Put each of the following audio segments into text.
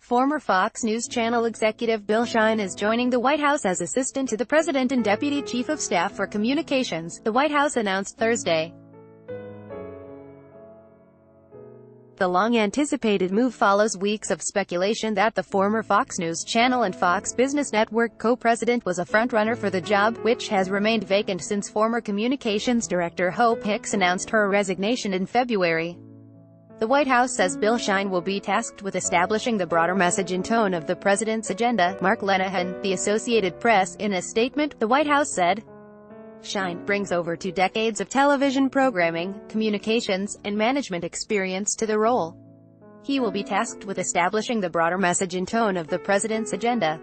Former Fox News Channel executive Bill Shine is joining the White House as assistant to the president and deputy chief of staff for communications, the White House announced Thursday. The long-anticipated move follows weeks of speculation that the former Fox News Channel and Fox Business Network co-president was a frontrunner for the job, which has remained vacant since former communications director Hope Hicks announced her resignation in February. The White House says Bill Shine will be tasked with establishing the broader message and tone of the president's agenda. Mark Lenehan, the Associated Press, in a statement, the White House said, Shine brings over 2 decades of television programming, communications, and management experience to the role. He will be tasked with establishing the broader message and tone of the president's agenda.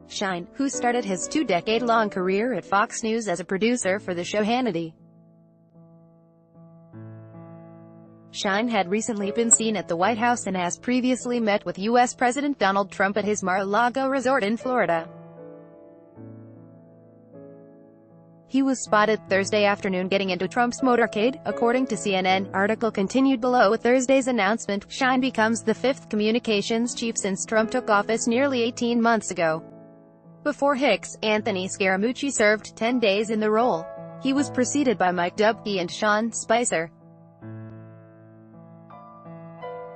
Shine, who started his 2-decade-long career at Fox News as a producer for the show Hannity. Shine had recently been seen at the White House and has previously met with U.S. President Donald Trump at his Mar-a-Lago resort in Florida. He was spotted Thursday afternoon getting into Trump's motorcade, according to CNN. Article continued below. With Thursday's announcement, Shine becomes the 5th communications chief since Trump took office nearly 18 months ago. Before Hicks, Anthony Scaramucci served 10 days in the role. He was preceded by Mike Dubke and Sean Spicer.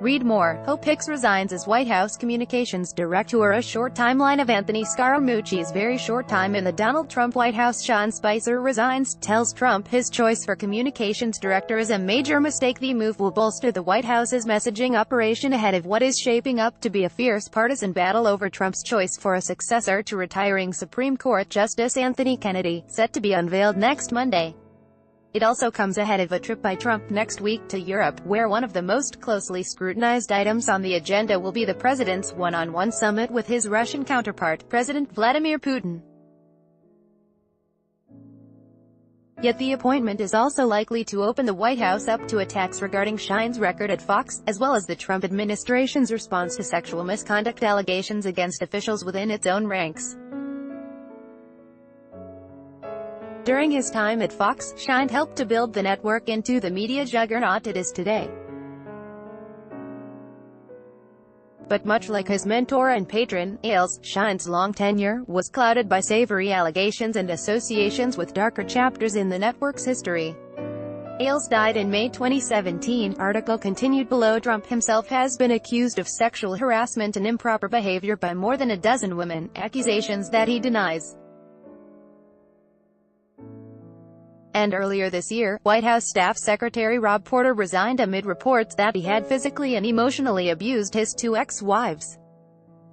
Read more. Hope Hicks resigns as White House Communications Director. A short timeline of Anthony Scaramucci's very short time in the Donald Trump White House. Sean Spicer resigns, tells Trump his choice for Communications Director is a major mistake. The move will bolster the White House's messaging operation ahead of what is shaping up to be a fierce partisan battle over Trump's choice for a successor to retiring Supreme Court Justice Anthony Kennedy, set to be unveiled next Monday. It also comes ahead of a trip by Trump next week to Europe, where one of the most closely scrutinized items on the agenda will be the president's one-on-one summit with his Russian counterpart, President Vladimir Putin. Yet the appointment is also likely to open the White House up to attacks regarding Shine's record at Fox, as well as the Trump administration's response to sexual misconduct allegations against officials within its own ranks. During his time at Fox, Shine helped to build the network into the media juggernaut it is today. But much like his mentor and patron, Ailes, Shine's long tenure was clouded by savory allegations and associations with darker chapters in the network's history. Ailes died in May 2017. Article continued below. Trump himself has been accused of sexual harassment and improper behavior by more than a dozen women, accusations that he denies. And earlier this year, White House Staff Secretary Rob Porter resigned amid reports that he had physically and emotionally abused his 2 ex-wives.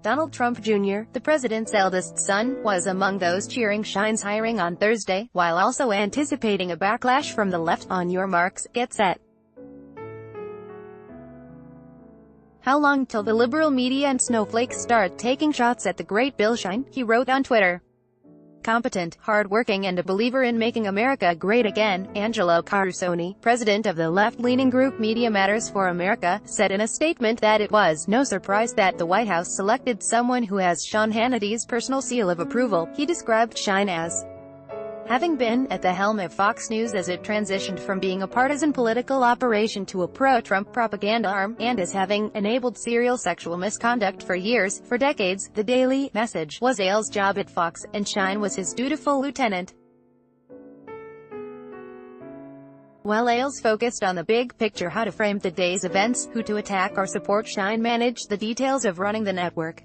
Donald Trump Jr., the president's eldest son, was among those cheering Shine's hiring on Thursday, while also anticipating a backlash from the left. On your marks, get set. How long till the liberal media and snowflakes start taking shots at the great Bill Shine? He wrote on Twitter. Competent, hard-working and a believer in making America great again, Angelo Carusone, president of the left-leaning group Media Matters for America, said in a statement that it was no surprise that the White House selected someone who has Sean Hannity's personal seal of approval. He described Shine as having been at the helm of Fox News as it transitioned from being a partisan political operation to a pro-Trump propaganda arm, and as having enabled serial sexual misconduct for years. For decades, the Daily Message was Ailes' job at Fox, and Shine was his dutiful lieutenant. While Ailes focused on the big picture, how to frame the day's events, who to attack or support, Shine managed the details of running the network.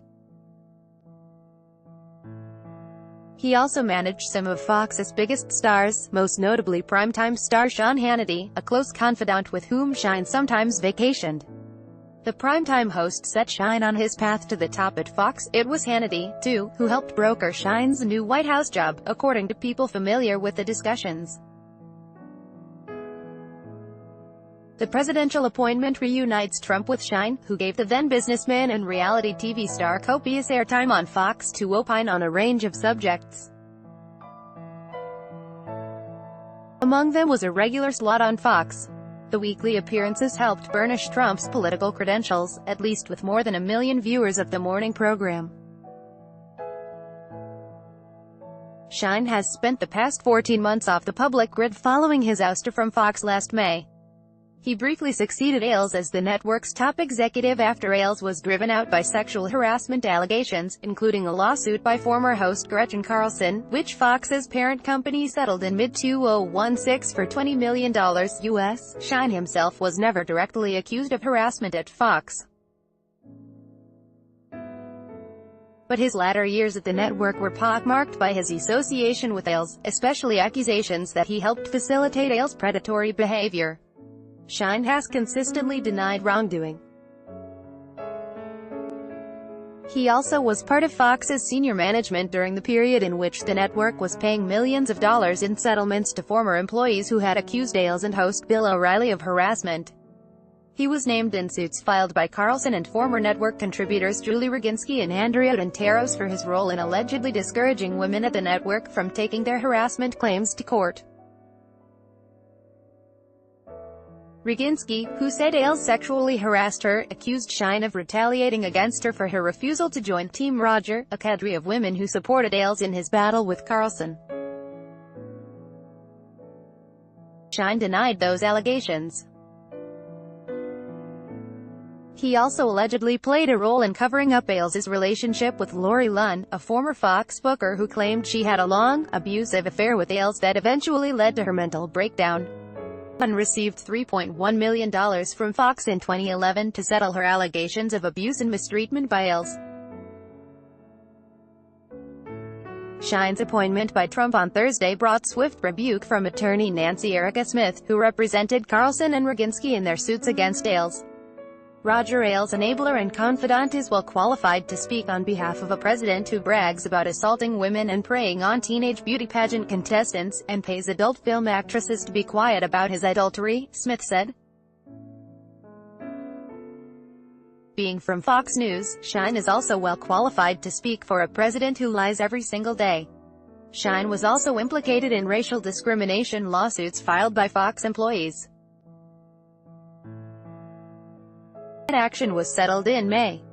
He also managed some of Fox's biggest stars, most notably primetime star Sean Hannity, a close confidant with whom Shine sometimes vacationed. The primetime host set Shine on his path to the top at Fox. It was Hannity, too, who helped broker Shine's new White House job, according to people familiar with the discussions. The presidential appointment reunites Trump with Shine, who gave the then businessman and reality TV star copious airtime on Fox to opine on a range of subjects. Among them was a regular slot on Fox. The weekly appearances helped burnish Trump's political credentials, at least with more than 1 million viewers of the morning program. Shine has spent the past 14 months off the public grid following his ouster from Fox last May. He briefly succeeded Ailes as the network's top executive after Ailes was driven out by sexual harassment allegations, including a lawsuit by former host Gretchen Carlson, which Fox's parent company settled in mid-2016 for $20 million US. Shine himself was never directly accused of harassment at Fox, but his latter years at the network were pockmarked by his association with Ailes, especially accusations that he helped facilitate Ailes' predatory behavior. Shine has consistently denied wrongdoing. He also was part of Fox's senior management during the period in which the network was paying millions of dollars in settlements to former employees who had accused Ailes and host Bill O'Reilly of harassment. He was named in suits filed by Carlson and former network contributors Julie Roginski and Andrea Donteros for his role in allegedly discouraging women at the network from taking their harassment claims to court. Roginski, who said Ailes sexually harassed her, accused Shine of retaliating against her for her refusal to join Team Roger, a cadre of women who supported Ailes in his battle with Carlson. Shine denied those allegations. He also allegedly played a role in covering up Ailes' relationship with Lori Lunn, a former Fox booker who claimed she had a long, abusive affair with Ailes that eventually led to her mental breakdown. Lunn received $3.1 million from Fox in 2011 to settle her allegations of abuse and mistreatment by Ailes. Shine's appointment by Trump on Thursday brought swift rebuke from attorney Nancy Erica Smith, who represented Carlson and Roginski in their suits against Ailes. Roger Ailes, enabler and confidant, is well qualified to speak on behalf of a president who brags about assaulting women and preying on teenage beauty pageant contestants, and pays adult film actresses to be quiet about his adultery, Smith said. Being from Fox News, Shine is also well qualified to speak for a president who lies every single day. Shine was also implicated in racial discrimination lawsuits filed by Fox employees. That action was settled in May.